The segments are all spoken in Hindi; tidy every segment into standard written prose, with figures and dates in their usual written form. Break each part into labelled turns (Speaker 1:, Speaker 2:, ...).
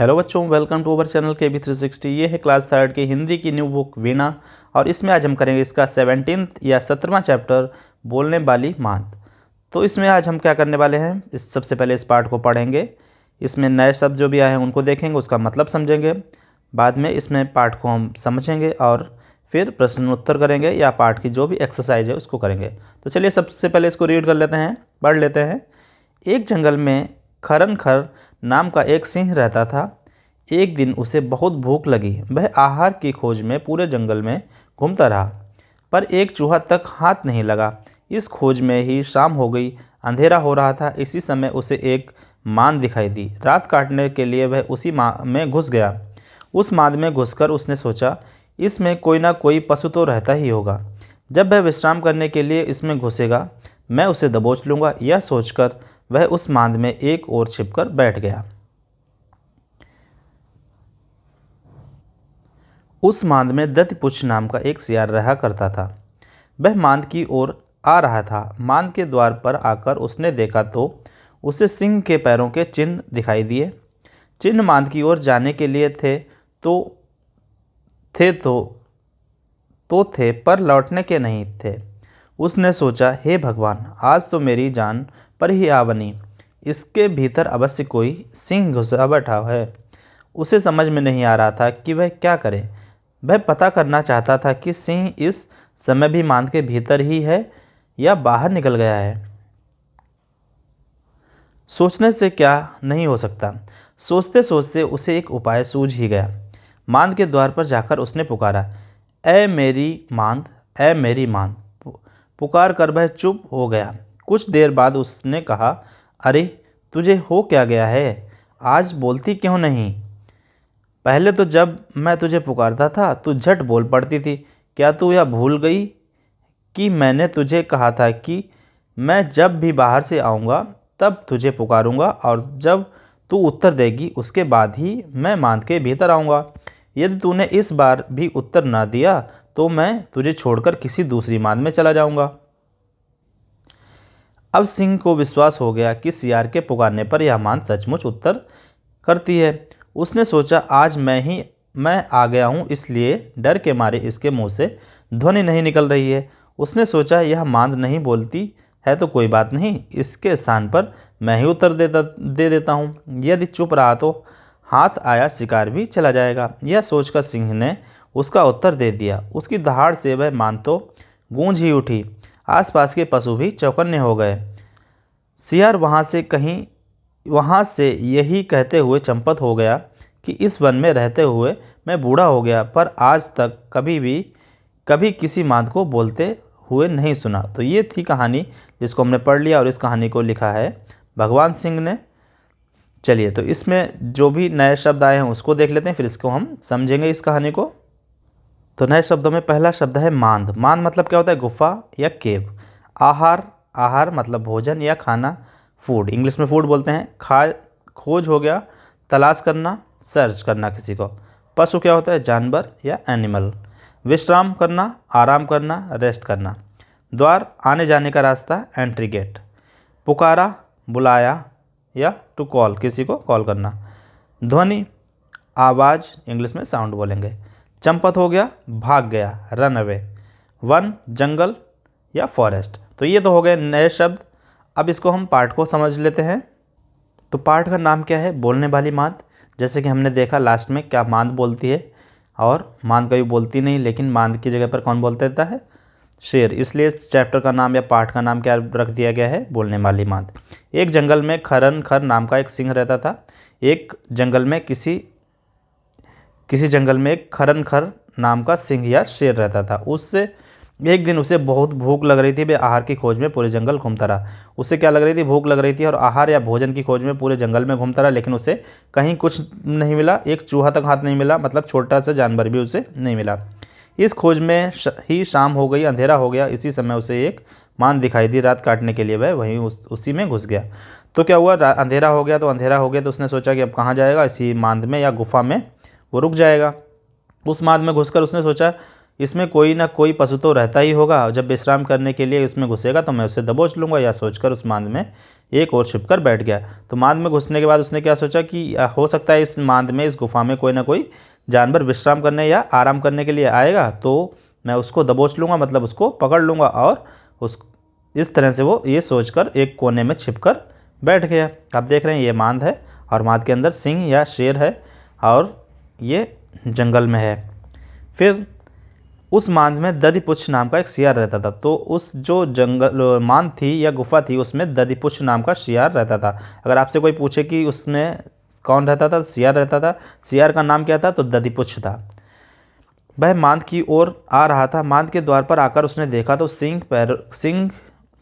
Speaker 1: हेलो बच्चों, welcome to our channel KB360। ये है क्लास थर्ड की हिंदी की न्यू बुक वीणा और इसमें आज हम करेंगे इसका 17th या 17वां चैप्टर बोलने वाली मात। तो इसमें आज हम क्या करने वाले हैं, इस सबसे पहले इस पार्ट को पढ़ेंगे। इसमें नए शब्द जो भी आए हैं उनको देखेंगे, उसका मतलब समझेंगे। बाद में इसमें पार्ट को हम समझेंगे और फिर प्रश्न उत्तर करेंगे या पार्ट की जो भी एक्सरसाइज है उसको करेंगे। तो चलिए सबसे पहले इसको रीड कर लेते हैं, पढ़ लेते हैं। एक जंगल में खरन खर नाम का एक सिंह रहता था। एक दिन उसे बहुत भूख लगी। वह आहार की खोज में पूरे जंगल में घूमता रहा, पर एक चूहा तक हाथ नहीं लगा। इस खोज में ही शाम हो गई, अंधेरा हो रहा था। इसी समय उसे एक मांद दिखाई दी। रात काटने के लिए वह उसी में घुस गया। उस मांद में घुसकर उसने सोचा, इसमें कोई ना कोई पशु तो रहता ही होगा। जब वह विश्राम करने के लिए इसमें घुसेगा, मैं उसे दबोच लूँगा। यह सोचकर वह उस मांद में एक ओर छिपकर बैठ गया। उस मांद में दंतपुच्छ नाम का एक सियार रहा करता था। वह मांद की ओर आ रहा था। मांद के द्वार पर आकर उसने देखा तो उसे सिंह के पैरों के चिन्ह दिखाई दिए। चिन्ह मांद की ओर जाने के लिए तो थे पर लौटने के नहीं थे। उसने सोचा, हे भगवान, आज तो मेरी जान पर ही आ बनी। इसके भीतर अवश्य कोई सिंह घुसा बैठा है। उसे समझ में नहीं आ रहा था कि वह क्या करे। वह पता करना चाहता था कि सिंह इस समय भी मांद के भीतर ही है या बाहर निकल गया है। सोचने से क्या नहीं हो सकता। सोचते सोचते उसे एक उपाय सूझ ही गया। मांद के द्वार पर जाकर उसने पुकारा, ऐ मेरी मांद, ऐ मेरी मांद। पुकार कर वह चुप हो गया। कुछ देर बाद उसने कहा, अरे तुझे हो क्या गया है? आज बोलती क्यों नहीं? पहले तो जब मैं तुझे पुकारता था तू झट बोल पड़ती थी। क्या तू यह भूल गई कि मैंने तुझे कहा था कि मैं जब भी बाहर से आऊँगा तब तुझे पुकारूँगा और जब तू उत्तर देगी उसके बाद ही मैं मांद के भीतर आऊँगा। यदि तूने इस बार भी उत्तर ना दिया तो मैं तुझे छोड़कर किसी दूसरी मांद में चला जाऊँगा। अब सिंह को विश्वास हो गया कि सियार के पुकारने पर यह मांद सचमुच उत्तर करती है। उसने सोचा, आज मैं आ गया हूँ, इसलिए डर के मारे इसके मुंह से ध्वनि नहीं निकल रही है। उसने सोचा, यह मांद नहीं बोलती है तो कोई बात नहीं, इसके स्थान पर मैं ही उत्तर दे देता हूँ। यदि चुप रहा तो हाथ आया शिकार भी चला जाएगा। यह सोचकर सिंह ने उसका उत्तर दे दिया। उसकी दहाड़ से वह मांद तो गूंज ही उठी। आसपास के पशु भी चौकन्ने हो गए। सियार वहाँ से यही कहते हुए चंपत हो गया कि इस वन में रहते हुए मैं बूढ़ा हो गया, पर आज तक कभी किसी मांद को बोलते हुए नहीं सुना। तो ये थी कहानी जिसको हमने पढ़ लिया और इस कहानी को लिखा है भगवान सिंह ने। चलिए, तो इसमें जो भी नए शब्द आए हैं उसको देख लेते हैं, फिर इसको हम समझेंगे इस कहानी को। तो नए शब्दों में पहला शब्द है मांद। मांद मतलब क्या होता है? गुफा या केव। आहार मतलब भोजन या खाना, फूड, इंग्लिश में फूड बोलते हैं। खोज हो गया तलाश करना, सर्च करना किसी को। पशु क्या होता है? जानवर या एनिमल। विश्राम करना, आराम करना, रेस्ट करना। द्वार, आने जाने का रास्ता, एंट्री गेट। पुकारा, बुलाया या टू कॉल, किसी को कॉल करना। ध्वनि, आवाज़, इंग्लिश में साउंड बोलेंगे। चंपत हो गया भाग गया, रन अवे। वन, जंगल या फॉरेस्ट। तो ये तो हो गए नए शब्द। अब इसको हम पाठ को समझ लेते हैं। तो पाठ का नाम क्या है? बोलने वाली मांद। जैसे कि हमने देखा लास्ट में क्या मांद बोलती है, और मांद कभी बोलती नहीं, लेकिन मांद की जगह पर कौन बोल देता है? शेर। इसलिए इस चैप्टर का नाम या पाठ का नाम क्या रख दिया गया है? बोलने वाली मांद। एक जंगल में खरन खर नाम का एक सिंह रहता था। एक जंगल में किसी जंगल में एक खरन खर नाम का सिंह या शेर रहता था। एक दिन उसे बहुत भूख लग रही थी। वह आहार की खोज में पूरे जंगल घूमता रहा। उसे क्या लग रही थी? भूख लग रही थी और आहार या भोजन की खोज में पूरे जंगल में घूमता रहा, लेकिन उसे कहीं कुछ नहीं मिला। एक चूहा तक हाथ नहीं मिला, मतलब छोटा सा जानवर भी उसे नहीं मिला। इस खोज में ही शाम हो गई, अंधेरा हो गया। इसी समय उसे एक मांद दिखाई दी। रात काटने के लिए वह वहीं उसी में घुस गया। तो क्या हुआ? अंधेरा हो गया तो उसने सोचा कि अब कहाँ जाएगा? इसी मांद में या गुफा में वो रुक जाएगा। उस मांद में घुसकर उसने सोचा, इसमें कोई ना कोई पशु तो रहता ही होगा, जब विश्राम करने के लिए इसमें घुसेगा तो मैं उसे दबोच लूँगा, या सोचकर उस मांद में एक और छिपकर बैठ गया। तो मांद में घुसने के बाद उसने क्या सोचा कि हो सकता है इस मांद में, इस गुफा में कोई ना कोई जानवर विश्राम करने या आराम करने के लिए आएगा, तो मैं उसको दबोच लूँगा, मतलब उसको पकड़ लूँगा। और उस इस तरह से वो ये सोचकर एक कोने में छिपकर बैठ गया। आप देख रहे हैं ये मांद है और मांद के अंदर सिंह या शेर है और ये जंगल में है। फिर उस मांद में दधिपुच्छ नाम का एक शियार रहता था। तो उस जो जंगल मांद थी या गुफा थी उसमें दधिपुच्छ नाम का शियार रहता था। अगर आपसे कोई पूछे कि उसमें कौन रहता था, शियार रहता था। शियार का नाम क्या था, तो दधिपुच्छ था। वह मांद की ओर आ रहा था। मांद के द्वार पर आकर उसने देखा तो सिंह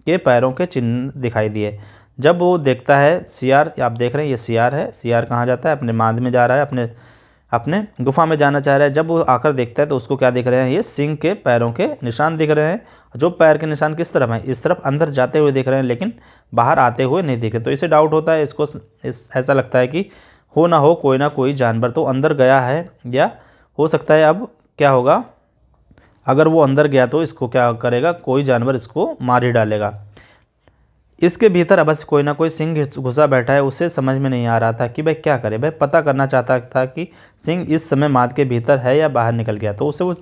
Speaker 1: के पैरों के चिन्ह दिखाई दिए। जब वो देखता है शियार, आप देख रहे हैं ये शियार है, शियार कहाँ जाता है, अपने मांद में जा रहा है, अपने अपने गुफा में जाना चाह रहा है। जब वो आकर देखता है तो उसको क्या दिख रहे हैं, ये सिंह के पैरों के निशान दिख रहे हैं। जो पैर के निशान किस तरफ हैं, इस तरफ अंदर जाते हुए दिख रहे हैं, लेकिन बाहर आते हुए नहीं दिख रहे। तो इसे डाउट होता है, इसको ऐसा लगता है कि हो ना हो कोई ना कोई जानवर तो अंदर गया है, या हो सकता है अब क्या होगा, अगर वो अंदर गया तो इसको क्या करेगा, कोई जानवर इसको मार ही डालेगा। इसके भीतर अवश्य कोई ना कोई सिंह घुसा बैठा है। उसे समझ में नहीं आ रहा था कि भाई क्या करे। भाई पता करना चाहता था कि सिंह इस समय माद के भीतर है या बाहर निकल गया। तो उसे वो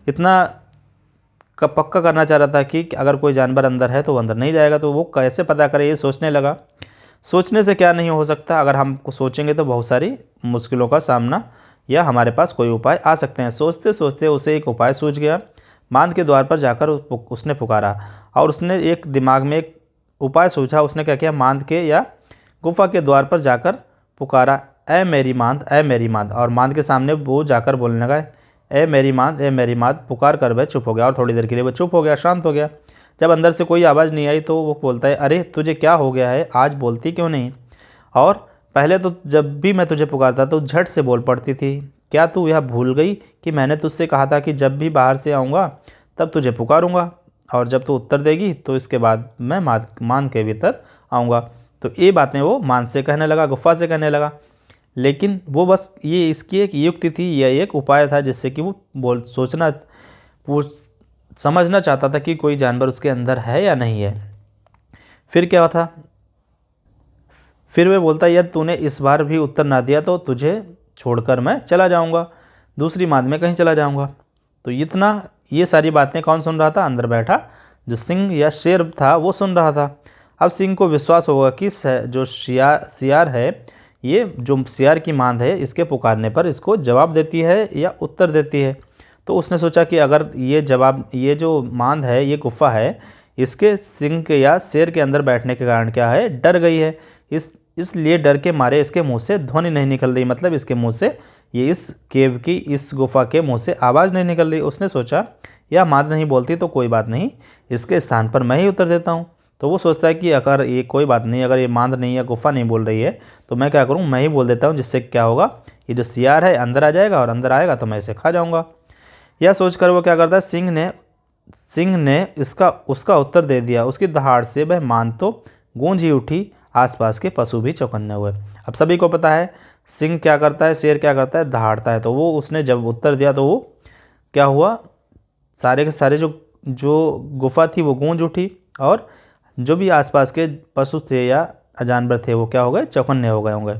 Speaker 1: इतना पक्का करना चाह रहा था कि अगर कोई जानवर अंदर है तो वो अंदर नहीं जाएगा। तो वो कैसे पता करे, ये सोचने लगा। सोचने से क्या नहीं हो सकता, अगर हम सोचेंगे तो बहुत सारी मुश्किलों का सामना या हमारे पास कोई उपाय आ सकते हैं। सोचते सोचते उसे एक उपाय सूझ गया। मांद के द्वार पर जाकर उसने पुकारा और उसने एक दिमाग में एक उपाय सूझा। उसने क्या किया, मांद के या गुफा के द्वार पर जाकर पुकारा, ए मेरी मांद, ए मेरी मांद। और मांद के सामने वो जाकर बोलने लगा, ए मेरी मांद, ए मेरी मांद। पुकार कर वह चुप हो गया और थोड़ी देर के लिए वो चुप हो गया, शांत हो गया। जब अंदर से कोई आवाज़ नहीं आई तो वो बोलता है, अरे तुझे क्या हो गया है, आज बोलती क्यों नहीं? और पहले तो जब भी मैं तुझे पुकारता तो झट से बोल पड़ती थी। क्या तू यह भूल गई कि मैंने तुझसे कहा था कि जब भी बाहर से आऊँगा तब तुझे पुकारूंगा, और जब तू उत्तर देगी तो इसके बाद मैं मान के भीतर आऊँगा। तो ये बातें वो मान से कहने लगा, गुफा से कहने लगा। लेकिन वो बस ये इसकी एक युक्ति थी, यह एक उपाय था जिससे कि वो समझना चाहता था कि कोई जानवर उसके अंदर है या नहीं है। फिर क्या था, फिर वे बोलता, यदि तूने इस बार भी उत्तर ना दिया तो तुझे छोड़कर मैं चला जाऊंगा, दूसरी माद में कहीं चला जाऊंगा। तो ये सारी बातें कौन सुन रहा था, अंदर बैठा जो सिंह या शेर था वो सुन रहा था। अब सिंह को विश्वास होगा कि जो सियार है, ये जो सियार की मांद है, इसके पुकारने पर इसको जवाब देती है या उत्तर देती है। तो उसने सोचा कि अगर ये जो मांद है, ये गुफा है, इसके सिंह के या शेर के अंदर बैठने के कारण क्या है, डर गई है। इसलिए डर के मारे इसके मुंह से ध्वनि नहीं निकल रही, मतलब इसके मुंह से, ये इस केव की, इस गुफा के मुंह से आवाज़ नहीं निकल रही। उसने सोचा यह मांद नहीं बोलती तो कोई बात नहीं, इसके स्थान पर मैं ही उत्तर देता हूँ। तो वो सोचता है कि अगर ये कोई बात नहीं, अगर ये मांद नहीं या गुफा नहीं बोल रही है तो मैं क्या करूँ, मैं ही बोल देता हूँ, जिससे क्या होगा, ये जो सियार है अंदर आ जाएगा और अंदर आएगा तो मैं इसे खा जाऊँगा। यह सोचकर वो क्या करता है, सिंह ने उसका उत्तर दे दिया। उसकी दहाड़ से वह मांद तो गूंज ही उठी, आसपास के पशु भी चौकन्ने हुए। अब सभी को पता है सिंह क्या करता है, शेर क्या करता है, दहाड़ता है। तो वो उसने जब उत्तर दिया तो वो क्या हुआ, सारे के सारे जो गुफा थी वो गूंज उठी, और जो भी आसपास के पशु थे या जानवर थे वो क्या हो गए, चौकन्ने हो गए होंगे।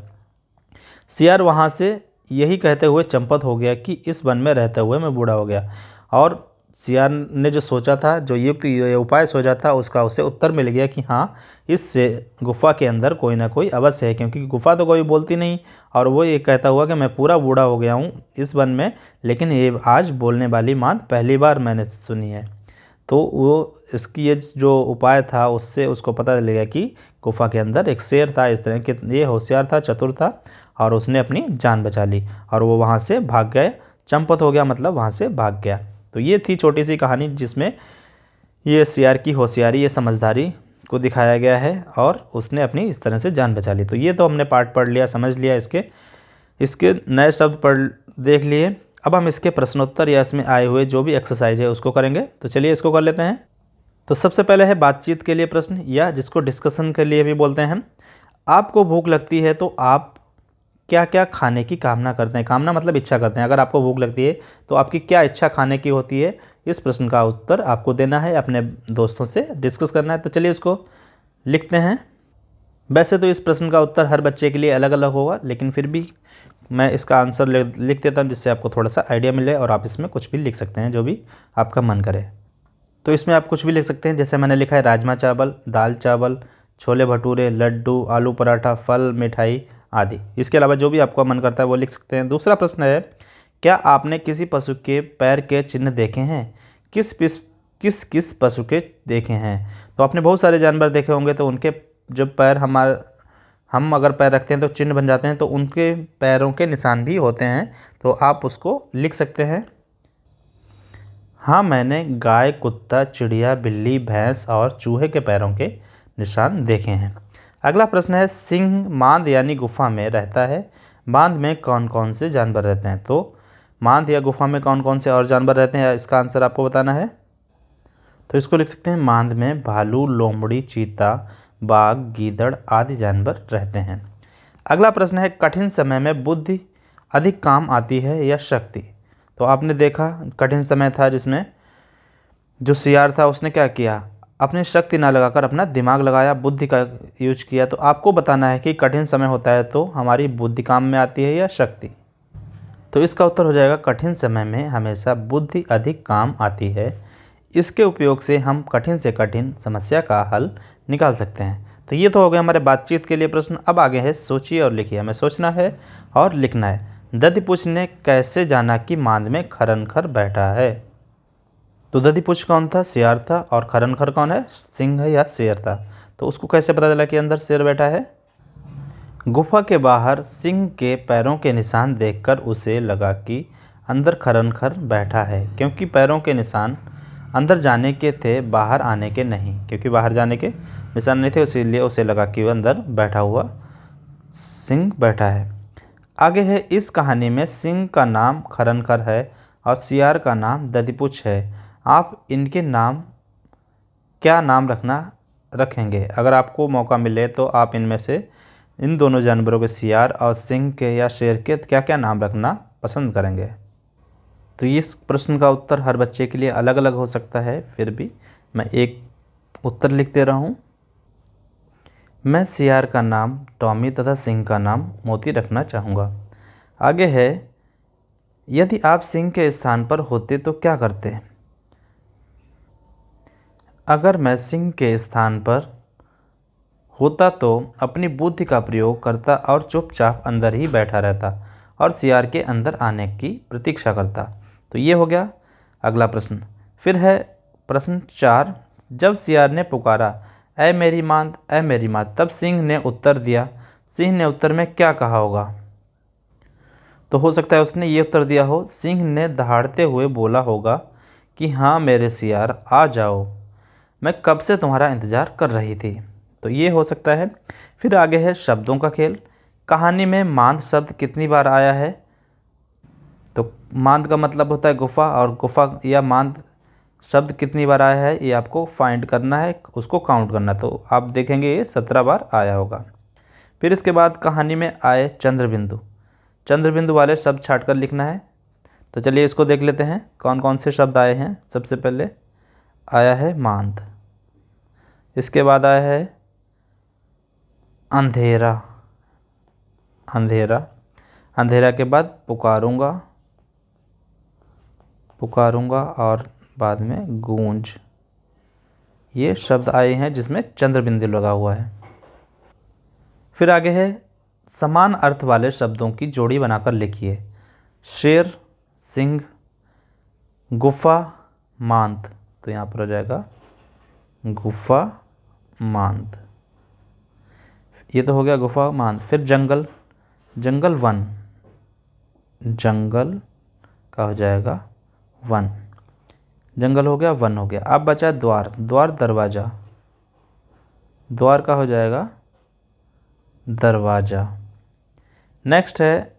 Speaker 1: सियार वहाँ से यही कहते हुए चंपत हो गया कि इस वन में रहते हुए मैं बूढ़ा हो गया। और सियार ने जो सोचा था, जो ये उपाय सोचा था, उसका उसे उत्तर मिल गया कि हाँ, इससे गुफा के अंदर कोई ना कोई अवश्य है, क्योंकि गुफा तो कोई बोलती नहीं। और वो ये कहता हुआ कि मैं पूरा बूढ़ा हो गया हूँ इस वन में, लेकिन ये आज बोलने वाली मांद पहली बार मैंने सुनी है। तो वो इसकी ये जो उपाय था उससे उसको पता चल गया कि गुफा के अंदर एक शेर था। इस तरह के ये होशियार था, चतुर था, और उसने अपनी जान बचा ली और वो वहाँ से भाग गए, चंपत हो गया, मतलब वहाँ से भाग गया। तो ये थी छोटी सी कहानी जिसमें ये सियार की होशियारी, ये समझदारी को दिखाया गया है, और उसने अपनी इस तरह से जान बचा ली। तो ये तो हमने पाठ पढ़ लिया, समझ लिया, इसके नए शब्द पढ़ देख लिए। अब हम इसके प्रश्नोत्तर या इसमें आए हुए जो भी एक्सरसाइज है उसको करेंगे। तो चलिए इसको कर लेते हैं। तो सबसे पहले है बातचीत के लिए प्रश्न, या जिसको डिस्कशन के लिए भी बोलते हैं हम। आपको भूख लगती है तो आप क्या क्या खाने की कामना करते हैं। कामना मतलब इच्छा करते हैं। अगर आपको भूख लगती है तो आपकी क्या इच्छा खाने की होती है, इस प्रश्न का उत्तर आपको देना है, अपने दोस्तों से डिस्कस करना है। तो चलिए इसको लिखते हैं। वैसे तो इस प्रश्न का उत्तर हर बच्चे के लिए अलग अलग होगा, लेकिन फिर भी मैं इसका आंसर लिख देता हूँ, जिससे आपको थोड़ा सा आइडिया मिले और आप इसमें कुछ भी लिख सकते हैं जो भी आपका मन करे। तो इसमें आप कुछ भी लिख सकते हैं, जैसे मैंने लिखा है राजमा चावल, दाल चावल, छोले भटूरे, लड्डू, आलू पराठा, फल, मिठाई आदि। इसके अलावा जो भी आपका मन करता है वो लिख सकते हैं। दूसरा प्रश्न है, क्या आपने किसी पशु के पैर के चिन्ह देखे हैं? किस किस पशु के देखे हैं? तो आपने बहुत सारे जानवर देखे होंगे, तो उनके जब पैर हम अगर पैर रखते हैं तो चिन्ह बन जाते हैं, तो उनके पैरों के निशान भी होते हैं, तो आप उसको लिख सकते हैं। हाँ, मैंने गाय, कुत्ता, चिड़िया, बिल्ली, भैंस और चूहे के पैरों के निशान देखे हैं। अगला प्रश्न है, सिंह मांद यानी गुफा में रहता है। मांद में कौन कौन से जानवर रहते हैं? तो मांद या गुफा में कौन कौन से और जानवर रहते हैं, इसका आंसर आपको बताना है। तो इसको लिख सकते हैं, मांद में भालू, लोमड़ी, चीता, बाघ, गीदड़ आदि जानवर रहते हैं। अगला प्रश्न है, कठिन समय में बुद्धि अधिक काम आती है या शक्ति? तो आपने देखा कठिन समय था जिसमें जो सियार था उसने क्या किया, अपनी शक्ति ना लगाकर अपना दिमाग लगाया, बुद्धि का यूज किया। तो आपको बताना है कि कठिन समय होता है तो हमारी बुद्धि काम में आती है या शक्ति? तो इसका उत्तर हो जाएगा, कठिन समय में हमेशा बुद्धि अधिक काम आती है। इसके उपयोग से हम कठिन से कठिन समस्या का हल निकाल सकते हैं। तो ये तो हो गया हमारे बातचीत के लिए प्रश्न। अब आगे है सोचिए और लिखिए। हमें सोचना है और लिखना है। दधिपुच्छ ने कैसे जाना कि मांद में खरनखर बैठा है? तो दधिपुच्छ कौन था? शेर था। और खरनखर कौन है? सिंह है या शेर था। तो उसको कैसे पता चला कि अंदर शेर बैठा है? गुफा के बाहर सिंह के पैरों के निशान देखकर उसे लगा कि अंदर खरनखर बैठा है, क्योंकि पैरों के निशान अंदर जाने के थे, बाहर आने के नहीं। क्योंकि बाहर जाने के निशान नहीं थे, इसीलिए उसे लगा कि वह अंदर बैठा हुआ सिंह बैठा है। आगे है, इस कहानी में सिंह का नाम खरनखर है और सियार का नाम दधिपुच्छ है। आप इनके नाम क्या नाम रखेंगे? अगर आपको मौका मिले तो आप इनमें से इन दोनों जानवरों के, सियार और सिंह के या शेर के, क्या क्या नाम रखना पसंद करेंगे? तो इस प्रश्न का उत्तर हर बच्चे के लिए अलग अलग हो सकता है, फिर भी मैं एक उत्तर लिख दे रहा हूँ। मैं सियार का नाम टॉमी तथा सिंह का नाम मोती रखना चाहूँगा। आगे है, यदि आप सिंह के स्थान पर होते तो क्या करते? अगर मैं सिंह के स्थान पर होता तो अपनी बुद्धि का प्रयोग करता और चुपचाप अंदर ही बैठा रहता और सियार के अंदर आने की प्रतीक्षा करता। तो ये हो गया अगला प्रश्न। फिर है प्रश्न 4, जब सियार ने पुकारा, ऐ मेरी मांद, ऐ मेरी मांद, तब सिंह ने उत्तर दिया। सिंह ने उत्तर में क्या कहा होगा? तो हो सकता है उसने ये उत्तर दिया हो, सिंह ने दहाड़ते हुए बोला होगा कि हाँ मेरे सियार आ जाओ, मैं कब से तुम्हारा इंतज़ार कर रही थी। तो ये हो सकता है। फिर आगे है शब्दों का खेल। कहानी में मांद शब्द कितनी बार आया है? तो मांद का मतलब होता है गुफा, और गुफा या मांद शब्द कितनी बार आया है ये आपको फाइंड करना है, उसको काउंट करना। तो आप देखेंगे ये 17 बार आया होगा। फिर इसके बाद कहानी में आए चंद्रबिंदु, चंद्रबिंदु वाले शब्द छाट कर लिखना है। तो चलिए इसको देख लेते हैं कौन कौन से शब्द आए हैं। सबसे पहले आया है मांद, इसके बाद आया है अंधेरा, अंधेरा, अंधेरा के बाद पुकारूंगा, पुकारूंगा, और बाद में गूंज। ये शब्द आए हैं जिसमें चंद्रबिंदु लगा हुआ है। फिर आगे है समान अर्थ वाले शब्दों की जोड़ी बनाकर लिखिए। शेर, सिंह, गुफा, मांद। तो यहाँ पर हो जाएगा गुफा, मांद। ये तो हो गया गुफा, मांद। फिर जंगल, जंगल, वन, जंगल का हो जाएगा वन। जंगल हो गया, वन हो गया। अब बचा द्वार, द्वार, दरवाज़ा, द्वार का हो जाएगा दरवाज़ा। नेक्स्ट है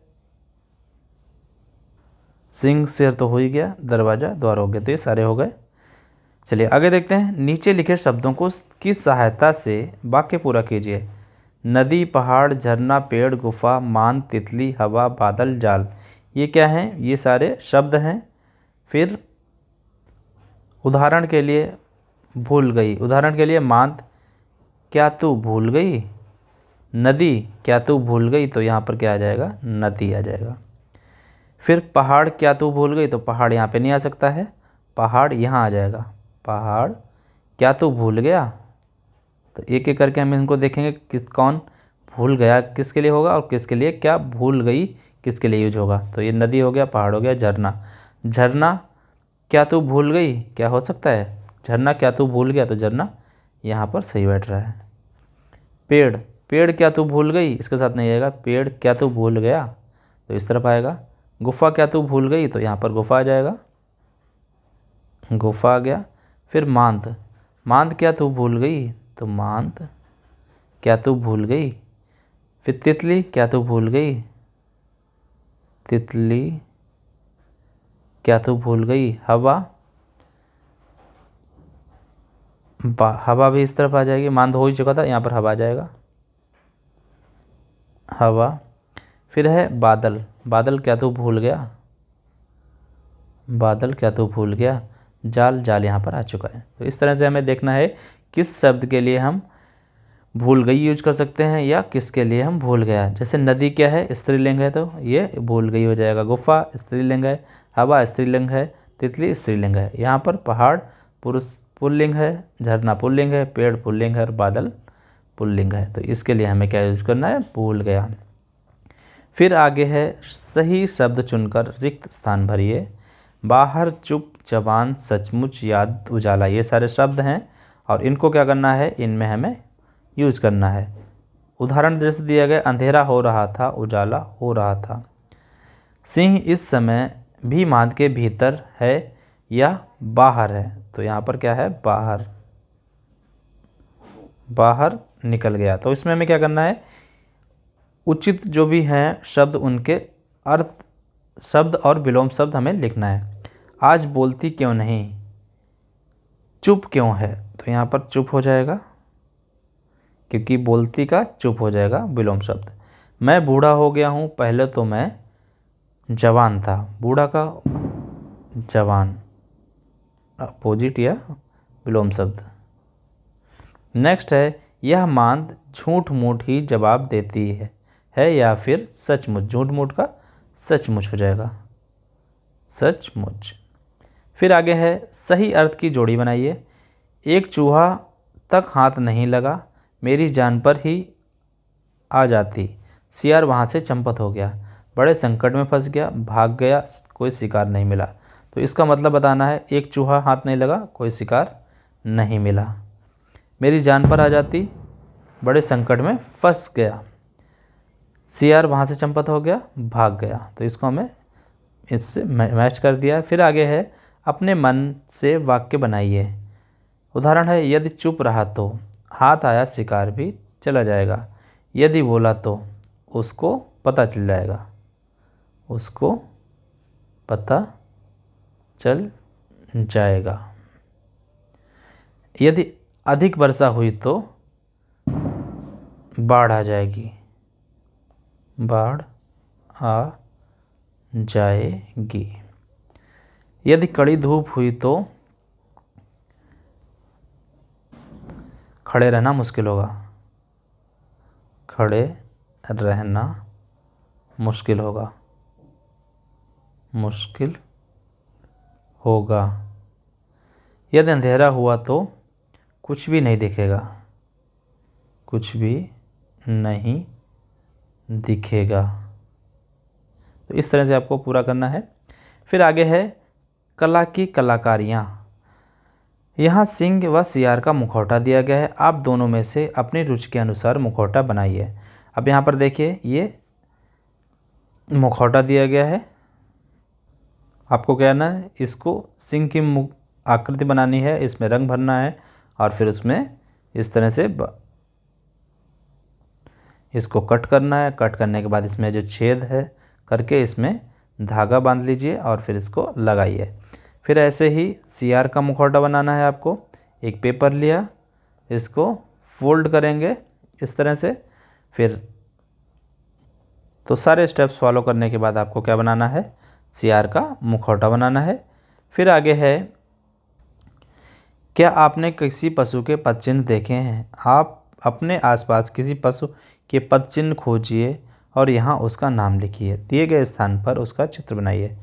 Speaker 1: सिंह, शेर तो हो ही गया, दरवाज़ा, द्वार हो गया। तो ये सारे हो गए। चलिए आगे देखते हैं। नीचे लिखे शब्दों को की सहायता से वाक्य पूरा कीजिए। नदी, पहाड़, झरना, पेड़, गुफा, मान, तितली, हवा, बादल, जाल। ये क्या हैं? ये सारे शब्द हैं। फिर उदाहरण के लिए भूल गई, उदाहरण के लिए मांद, क्या तू भूल गई? नदी, क्या तू भूल गई? तो यहाँ पर क्या आ जाएगा? नदी आ जाएगा। फिर पहाड़, क्या तू भूल गई? तो पहाड़ यहाँ पे नहीं आ सकता है, पहाड़ यहाँ आ जाएगा। पहाड़, क्या तू भूल गया? तो एक एक करके हम इनको देखेंगे किस कौन भूल गया किसके लिए होगा और किसके लिए क्या भूल गई किसके लिए यूज होगा। तो ये नदी हो गया, पहाड़ हो गया, झरना। झरना, क्या तू भूल गई? क्या हो सकता है? झरना, क्या तू भूल गया? तो झरना यहाँ पर सही बैठ रहा है। पेड़, पेड़, क्या तू भूल गई? इसके साथ नहीं आएगा। पेड़, क्या तू भूल गया? तो इस तरफ आएगा। गुफा, क्या तू भूल गई? तो यहाँ पर गुफा आ जाएगा, गुफा आ गया। फिर मांद, मांद, क्या तू भूल गई? तो मांद, क्या तू भूल गई? फिर तितली, क्या तू भूल गई? तितली, क्या तू भूल गई? हवा, हवा भी इस तरफ आ जाएगी, मांद हो ही चुका था, यहाँ पर हवा आ जाएगा, हवा। फिर है बादल, बादल, क्या तू भूल गया? बादल, क्या तू भूल गया? जाल, जाल यहाँ पर आ चुका है। तो इस तरह से हमें देखना है किस शब्द के लिए हम भूल गई यूज कर सकते हैं या किसके लिए हम भूल गया। जैसे नदी क्या है? स्त्रीलिंग है, तो ये भूल गई हो जाएगा। गुफा स्त्रीलिंग है, हवा स्त्रीलिंग है, तितली स्त्रीलिंग है। यहाँ पर पहाड़ पुरुष पुल्लिंग है, झरना पुल्लिंग है, पेड़ पुल्लिंग है और बादल पुल्लिंग है। तो इसके लिए हमें क्या यूज करना है? भूल गया। फिर आगे है सही शब्द चुनकर रिक्त स्थान भरिए। बाहर, चुप, जवान, सचमुच, याद, उजाला। ये सारे शब्द हैं और इनको क्या करना है? इनमें हमें यूज़ करना है। उदाहरण जैसे दिया गया, अंधेरा हो रहा था, उजाला हो रहा था। सिंह इस समय भी माद के भीतर है या बाहर है? तो यहाँ पर क्या है? बाहर, बाहर निकल गया। तो इसमें हमें क्या करना है? उचित जो भी हैं शब्द उनके अर्थ शब्द और विलोम शब्द हमें लिखना है। आज बोलती क्यों नहीं? चुप क्यों है? तो यहाँ पर चुप हो जाएगा, क्योंकि बोलती का चुप हो जाएगा विलोम शब्द। मैं बूढ़ा हो गया हूँ, पहले तो मैं जवान था। बूढ़ा का जवान अपोजिट या विलोम शब्द। नेक्स्ट है यह मांद झूठ मूठ ही जवाब देती है या फिर सचमुच। झूठ मूठ का सचमुच हो जाएगा, सचमुच। फिर आगे है सही अर्थ की जोड़ी बनाइए। एक चूहा तक हाथ नहीं लगा, मेरी जान पर ही आ जाती। सियार वहाँ से चंपत हो गया, बड़े संकट में फंस गया, भाग गया, कोई शिकार नहीं मिला। तो इसका मतलब बताना है, एक चूहा हाथ नहीं लगा, कोई शिकार नहीं मिला, मेरी जान पर आ जाती, बड़े संकट में फंस गया, सियार वहाँ से चंपत हो गया, भाग गया। तो इसको हमें इससे मैच कर दिया। फिर आगे है अपने मन से वाक्य बनाइए। उदाहरण है यदि चुप रहा तो हाथ आया शिकार भी चला जाएगा, यदि बोला तो उसको पता चल जाएगा, उसको पता चल जाएगा। यदि अधिक वर्षा हुई तो बाढ़ आ जाएगी, बाढ़ आ जाएगी। यदि कड़ी धूप हुई तो खड़े रहना मुश्किल होगा, खड़े रहना मुश्किल होगा, मुश्किल होगा। यदि अंधेरा हुआ तो कुछ भी नहीं दिखेगा, कुछ भी नहीं दिखेगा। तो इस तरह से आपको पूरा करना है। फिर आगे है कला की कलाकारियाँ। यहाँ सिंह व सियार का मुखौटा दिया गया है, आप दोनों में से अपनी रुचि के अनुसार मुखौटा बनाइए। अब यहाँ पर देखिए ये मुखौटा दिया गया है, आपको क्या करना है? इसको सिंह की मुख आकृति बनानी है, इसमें रंग भरना है और फिर उसमें इस तरह से इसको कट करना है। कट करने के बाद इसमें जो छेद है करके इसमें धागा बांध लीजिए और फिर इसको लगाइए। फिर ऐसे ही सियार का मुखौटा बनाना है आपको। एक पेपर लिया, इसको फोल्ड करेंगे इस तरह से, फिर तो सारे स्टेप्स फॉलो करने के बाद आपको क्या बनाना है, सियार का मुखौटा बनाना है। फिर आगे है, क्या आपने किसी पशु के पदचिन्ह देखे हैं? आप अपने आसपास किसी पशु के पदचिन्ह खोजिए और यहाँ उसका नाम लिखिए। दिए गए स्थान पर उसका चित्र बनाइए।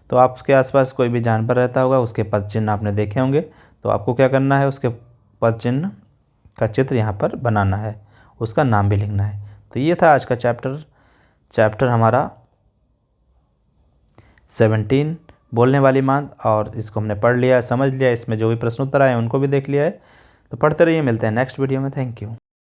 Speaker 1: तो आपके आसपास कोई भी जानवर रहता होगा, उसके पदचिन्ह आपने देखे होंगे, तो आपको क्या करना है, उसके पदचिन्ह का चित्र यहाँ पर बनाना है, उसका नाम भी लिखना है। तो ये था आज का चैप्टर हमारा 17 बोलने वाली मांद, और इसको हमने पढ़ लिया, समझ लिया, इसमें जो भी प्रश्न उत्तर आए उनको भी देख लिया है। तो पढ़ते रहिए, मिलते हैं नेक्स्ट वीडियो में। Thank you.